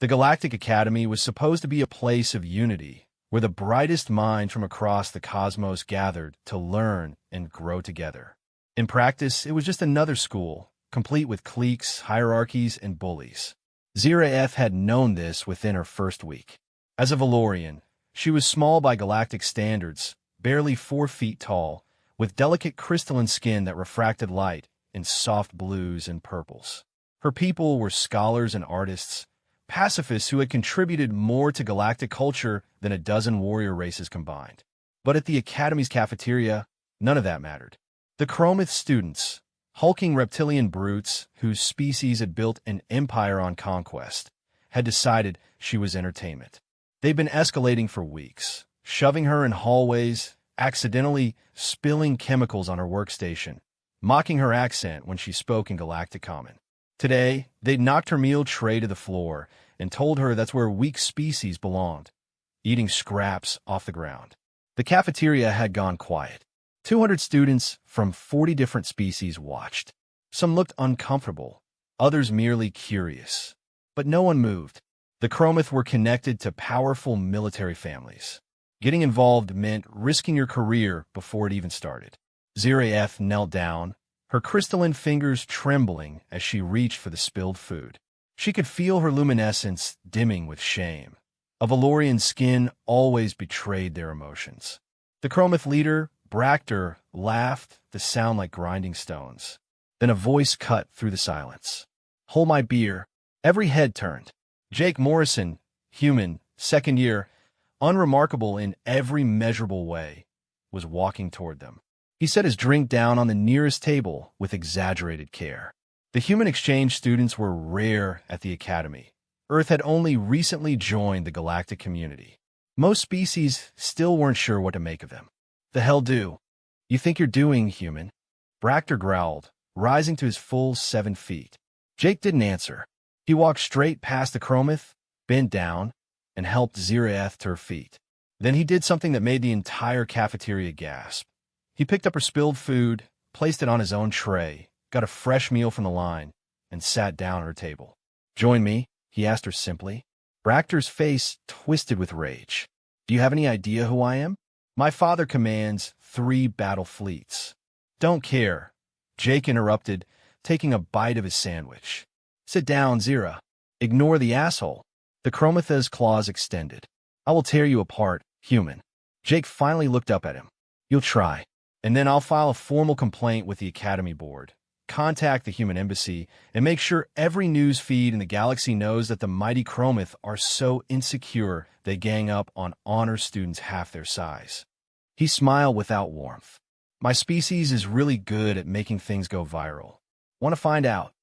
The Galactic Academy was supposed to be a place of unity, where the brightest minds from across the cosmos gathered to learn and grow together. In practice, it was just another school, complete with cliques, hierarchies, and bullies. Zira had known this within her first week. As a Valorian, she was small by galactic standards, barely 4 feet tall, with delicate crystalline skin that refracted light in soft blues and purples. Her people were scholars and artists, pacifists who had contributed more to galactic culture than a dozen warrior races combined. But at the Academy's cafeteria, none of that mattered. The Chromith students, hulking reptilian brutes whose species had built an empire on conquest, had decided she was entertainment. They'd been escalating for weeks, shoving her in hallways, accidentally spilling chemicals on her workstation, mocking her accent when she spoke in Galactic Common. Today, they'd knocked her meal tray to the floor and told her that's where weak species belonged, eating scraps off the ground. The cafeteria had gone quiet. 200 students from 40 different species watched. Some looked uncomfortable, others merely curious. But no one moved. The Chromith were connected to powerful military families. Getting involved meant risking your career before it even started. Zira knelt down, her crystalline fingers trembling as she reached for the spilled food. She could feel her luminescence dimming with shame. A Valorian skin always betrayed their emotions. The Chromith leader, Bractor, laughed to sound like grinding stones. Then a voice cut through the silence. "Hold my beer." Every head turned. Jake Morrison, human, second year, unremarkable in every measurable way, was walking toward them. He set his drink down on the nearest table with exaggerated care. The human exchange students were rare at the Academy. Earth had only recently joined the galactic community. Most species still weren't sure what to make of them. "The hell do you think you're doing, human?" Bractor growled, rising to his full 7 feet. Jake didn't answer. He walked straight past the Chromith, bent down, and helped Zira to her feet. Then he did something that made the entire cafeteria gasp. He picked up her spilled food, placed it on his own tray, got a fresh meal from the line, and sat down at her table. "Join me?" he asked her simply. Bractor's face twisted with rage. "Do you have any idea who I am? My father commands 3 battle fleets." "Don't care," Jake interrupted, taking a bite of his sandwich. "Sit down, Zira. Ignore the asshole." The Chromith's claws extended. "I will tear you apart, human." Jake finally looked up at him. "You'll try. And then I'll file a formal complaint with the Academy Board, contact the human embassy, and make sure every news feed in the galaxy knows that the mighty Chromith are so insecure they gang up on honor students half their size." He smiled without warmth. "My species is really good at making things go viral. Want to find out?"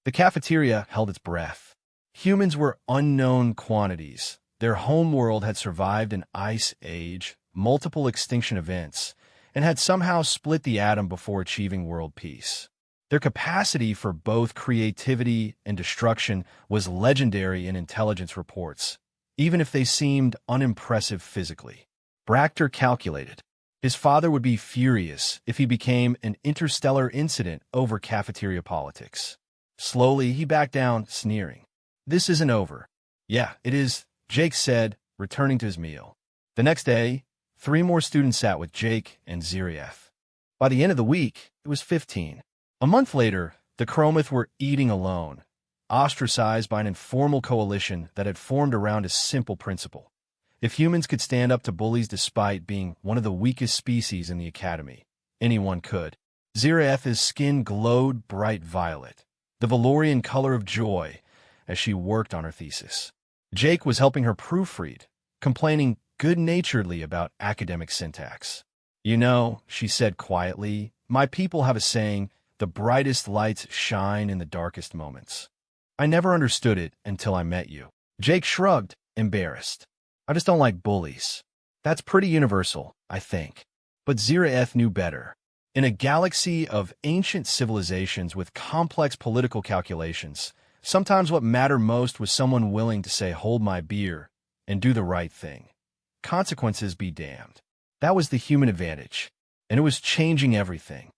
The cafeteria held its breath. Humans were unknown quantities. Their homeworld had survived an ice age, multiple extinction events, and had somehow split the atom before achieving world peace. Their capacity for both creativity and destruction was legendary in intelligence reports, even if they seemed unimpressive physically. Bractor calculated. His father would be furious if he became an interstellar incident over cafeteria politics. Slowly, he backed down, sneering. "This isn't over." "Yeah, it is," Jake said, returning to his meal. The next day, 3 more students sat with Jake and Zira. By the end of the week, it was 15. A month later, the Chromith were eating alone, ostracized by an informal coalition that had formed around a simple principle. If humans could stand up to bullies despite being one of the weakest species in the Academy, anyone could. Zira's skin glowed bright violet, the Valorian color of joy, as she worked on her thesis. Jake was helping her proofread, complaining good-naturedly about academic syntax. "You know," she said quietly, "my people have a saying, the brightest lights shine in the darkest moments. I never understood it until I met you." Jake shrugged, embarrassed. "I just don't like bullies." That's pretty universal, I think. But Zira knew better. In a galaxy of ancient civilizations with complex political calculations, sometimes what mattered most was someone willing to say, "Hold my beer," and do the right thing. Consequences be damned. That was the human advantage, and it was changing everything.